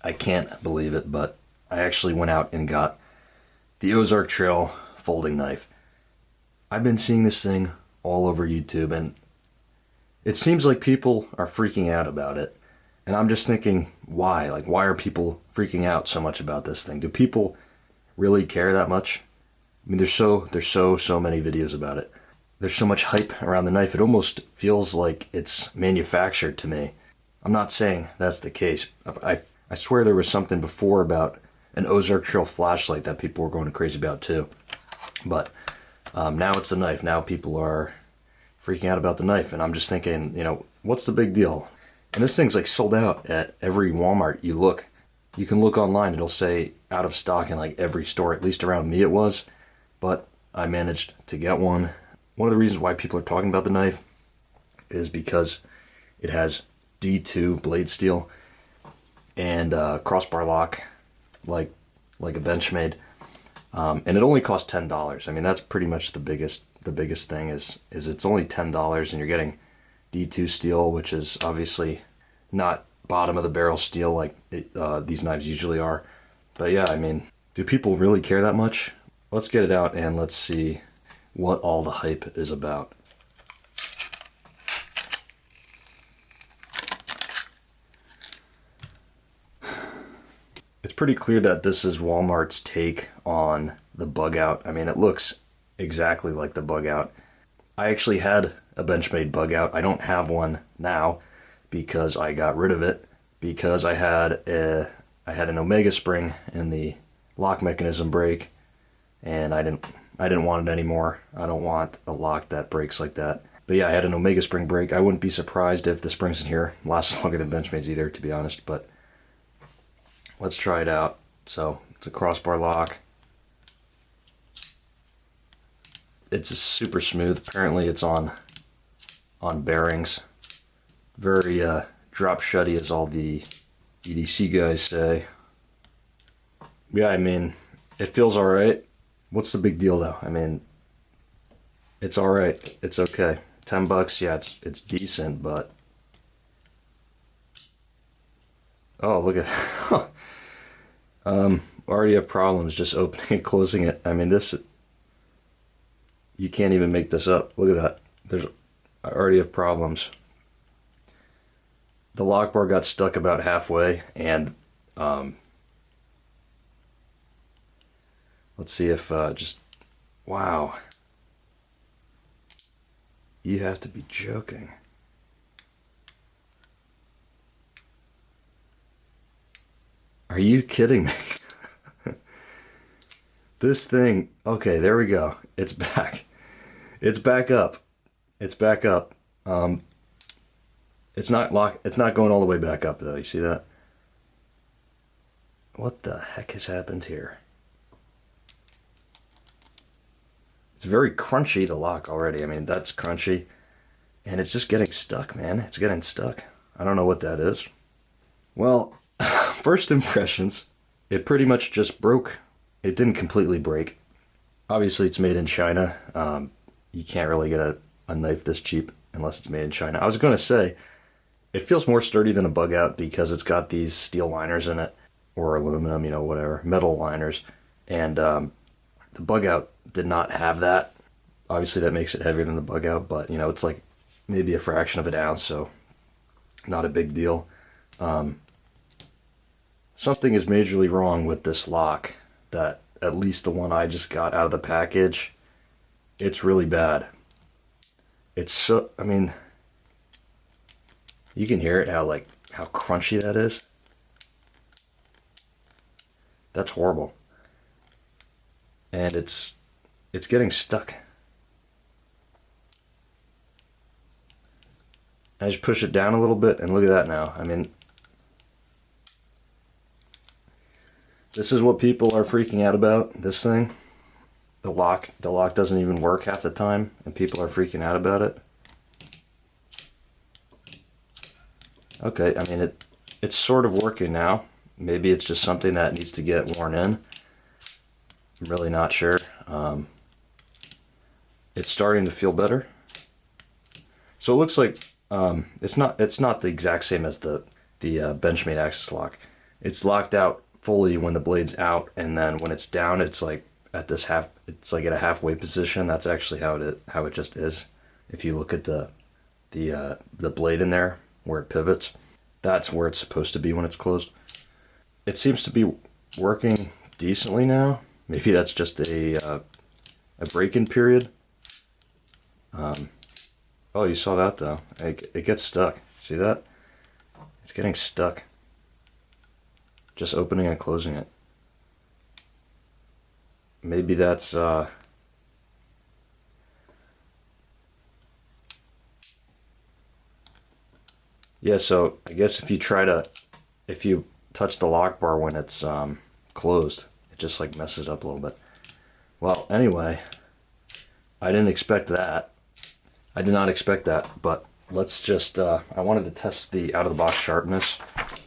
I can't believe it, but I actually went out and got the Ozark Trail folding knife. I've been seeing this thing all over YouTube, and it seems like people are freaking out about it. And I'm just thinking, why? Like, why are people freaking out so much about this thing? Do people really care that much? I mean, there's so many videos about it. There's so much hype around the knife. It almost feels like it's manufactured to me. I'm not saying that's the case. I swear there was something before about an Ozark Trail flashlight that people were going crazy about too. But now it's the knife. Now people are freaking out about the knife. And I'm just thinking, what's the big deal? And this thing's like sold out at every Walmart you look. You can look online, it'll say out of stock in like every store, at least around me it was. But I managed to get one. One of the reasons why people are talking about the knife is because it has D2 blade steel and crossbar lock, like a Benchmade, and it only costs $10. I mean, that's pretty much the biggest thing is it's only $10, and you're getting D2 steel, which is obviously not bottom of the barrel steel like these knives usually are. But yeah, I mean, do people really care that much? Let's get it out and let's see what all the hype is about. It's pretty clear that this is Walmart's take on the bug out. I mean, it looks exactly like the bug out. I actually had a Benchmade bug out. I don't have one now because I got rid of it because I had an Omega spring in the lock mechanism break, and I didn't want it anymore. I don't want a lock that breaks like that. But yeah, I had an Omega spring break. I wouldn't be surprised if the springs in here last longer than Benchmade's either, to be honest, but let's try it out. So it's a crossbar lock. It's super smooth. Apparently it's on bearings. Very drop shutty, as all the EDC guys say. Yeah, I mean, it feels alright. What's the big deal though? I mean, it's alright. It's okay. $10, yeah, it's decent, but oh, look at already have problems just opening and closing it. I mean, this, you can't even make this up. Look at that. I already have problems. The lock bar got stuck about halfway, and let's see if wow. You have to be joking. Are you kidding me? This thing, okay, there we go. It's back. It's back up. It's back up. It's not going all the way back up though. You see that? What the heck has happened here? It's very crunchy, the lock already. I mean, that's crunchy. And it's just getting stuck, man. It's getting stuck. I don't know what that is. Well, first impressions, it pretty much just broke. It didn't completely break. Obviously, it's made in China. You can't really get a knife this cheap unless it's made in China. I was going to say, it feels more sturdy than a bug out because it's got these steel liners in it, or aluminum, whatever, metal liners. And the bug out did not have that. Obviously, that makes it heavier than the bug out, but it's like maybe a fraction of an ounce, so not a big deal. Something is majorly wrong with this lock, that at least the one I just got out of the package, it's really bad. It's so, I mean, you can hear it, how crunchy that is. That's horrible. And it's getting stuck. I just push it down a little bit, and look at that now. I mean, this is what people are freaking out about, this thing. The lock doesn't even work half the time, and people are freaking out about it. Okay, I mean, it's sort of working now. Maybe it's just something that needs to get worn in. I'm really not sure. It's starting to feel better. So it looks like it's not the exact same as the Benchmade Axis lock. it's locked out fully when the blade's out, and then when it's down, it's like at this it's like at a halfway position. That's actually how it just is. If you look at the blade in there where it pivots, that's where it's supposed to be when it's closed. It seems to be working decently now. Maybe that's just a break-in period. Oh, you saw that though. It gets stuck. See that? It's getting stuck. Just opening and closing it. Maybe that's yeah, so I guess if you touch the lock bar when it's closed, it just like messes up a little bit. Well, anyway, I didn't expect that. I did not expect that, but let's just, I wanted to test the out-of-the-box sharpness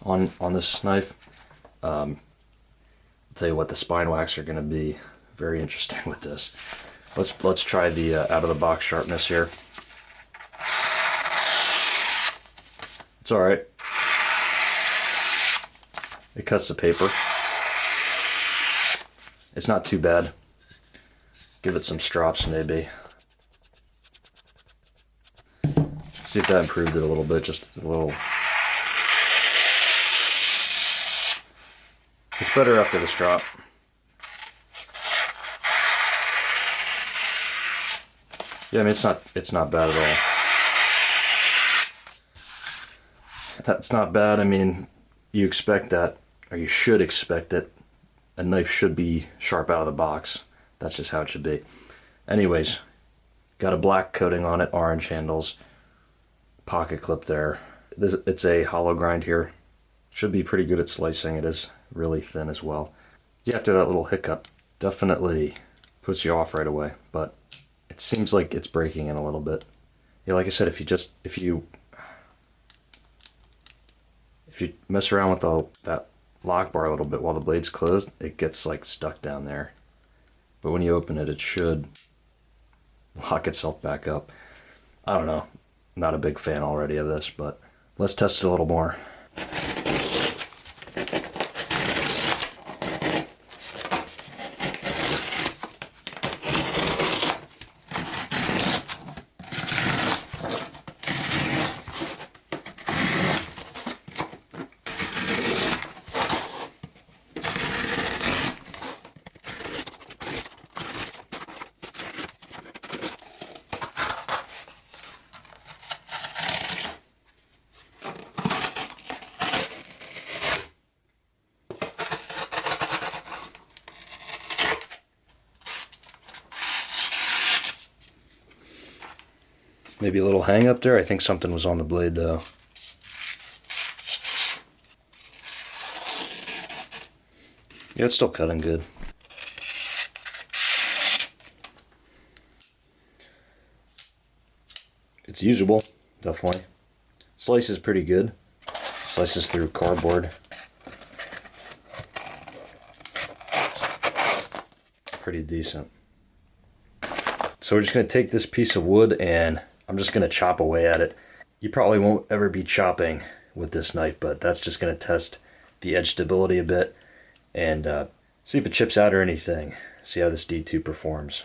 on this knife. I'll tell you what, the spine wax are going to be very interesting with this. Let's try the out-of-the-box sharpness here. It's alright. It cuts the paper. It's not too bad. Give it some strops maybe. See if that improved it a little bit, just a little. It's better after the strop. Yeah, I mean it's not bad at all. That's not bad. I mean, you expect that, or you should expect that a knife should be sharp out of the box. That's just how it should be. Anyways, got a black coating on it, orange handles. Pocket clip there. It's a hollow grind here. Should be pretty good at slicing. It is really thin as well. Yeah, after that little hiccup, definitely puts you off right away, but it seems like it's breaking in a little bit. Yeah, like I said, if you mess around with that lock bar a little bit while the blade's closed, it gets like stuck down there. But when you open it, it should lock itself back up. I don't know. Not a big fan already of this, but let's test it a little more. Maybe a little hang up there. I think something was on the blade though. Yeah, it's still cutting good. It's usable, definitely. Slices pretty good. Slices through cardboard. Pretty decent. So we're just going to take this piece of wood and I'm just going to chop away at it. You probably won't ever be chopping with this knife, but that's just going to test the edge stability a bit and see if it chips out or anything. See how this D2 performs.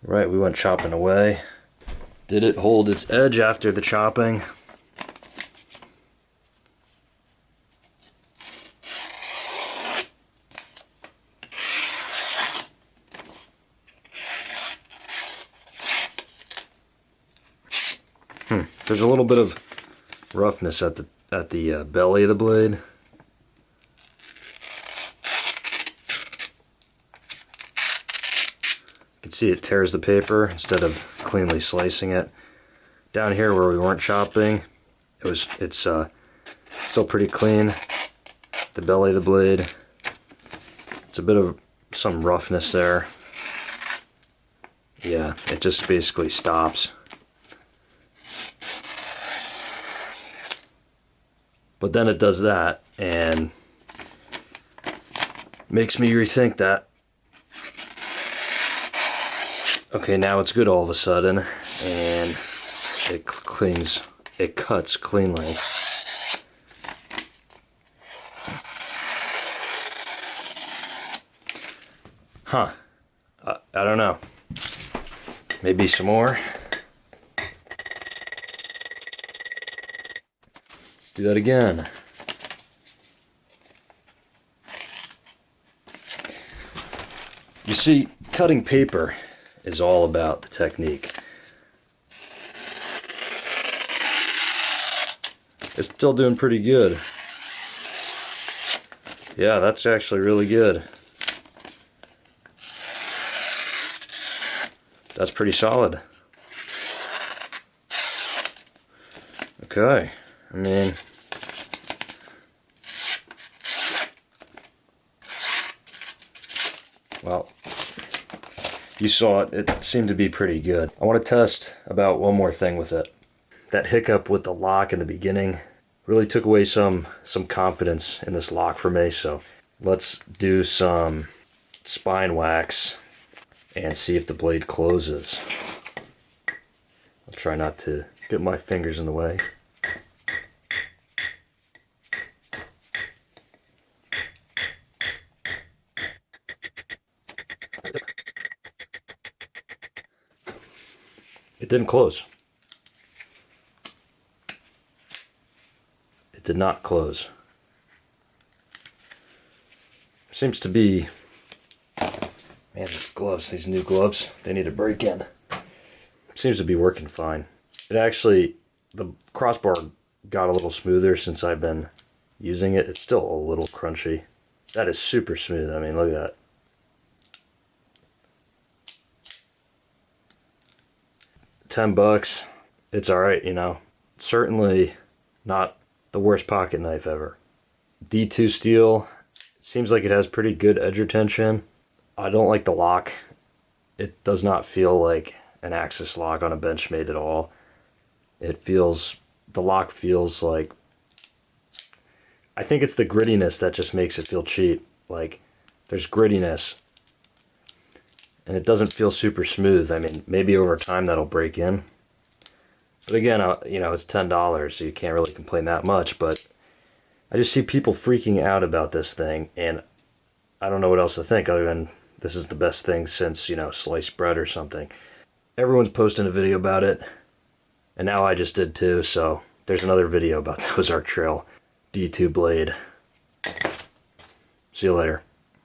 Right, we went chopping away. Did it hold its edge after the chopping? There's a little bit of roughness at the belly of the blade. You can see it tears the paper instead of cleanly slicing it. Down here where we weren't chopping, it's still pretty clean. The belly of the blade, it's a bit of some roughness there. Yeah, it just basically stops. But then it does that and makes me rethink that Okay, now it's good all of a sudden, and it cuts cleanly. Huh. I don't know. Maybe some more. Let's do that again. You see, cutting paper is all about the technique. It's still doing pretty good. Yeah, that's actually really good. That's pretty solid. Okay, I mean, well, you saw it. It seemed to be pretty good. I want to test about one more thing with it. That hiccup with the lock in the beginning really took away some confidence in this lock for me. So let's do some spine wax and see if the blade closes. I'll try not to get my fingers in the way. It didn't close. It did not close. Seems to be... Man, these gloves, these new gloves, they need a break-in. Seems to be working fine. It actually, the crossbar got a little smoother since I've been using it. It's still a little crunchy. That is super smooth. I mean, look at that. $10. It's alright, you know. Certainly not the worst pocket knife ever. D2 steel. It seems like it has pretty good edge retention. I don't like the lock. It does not feel like an Axis lock on a Benchmade at all. The lock feels like, I think it's the grittiness that just makes it feel cheap. Like, there's grittiness. And it doesn't feel super smooth. I mean, maybe over time that'll break in. But again, you know, it's $10, so you can't really complain that much. But I just see people freaking out about this thing, and I don't know what else to think other than this is the best thing since, you know, sliced bread or something. Everyone's posting a video about it, and now I just did too, so there's another video about the Ozark Trail D2 blade. See you later.